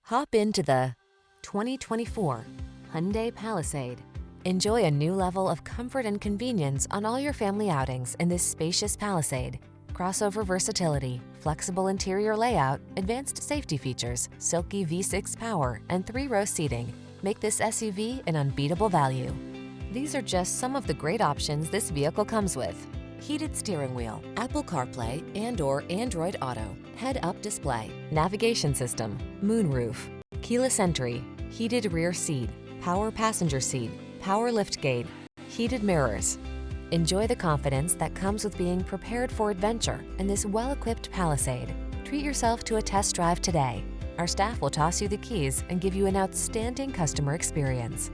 Hop into the 2024 Hyundai Palisade. Enjoy a new level of comfort and convenience on all your family outings in this spacious Palisade. Crossover versatility, flexible interior layout, advanced safety features, silky V6 power, and 3-row seating make this SUV an unbeatable value. These are just some of the great options this vehicle comes with: heated steering wheel, Apple CarPlay and/or Android Auto, head-up display, navigation system, moonroof, keyless entry, heated rear seat, power passenger seat, power liftgate, heated mirrors. Enjoy the confidence that comes with being prepared for adventure in this well-equipped Palisade. Treat yourself to a test drive today. Our staff will toss you the keys and give you an outstanding customer experience.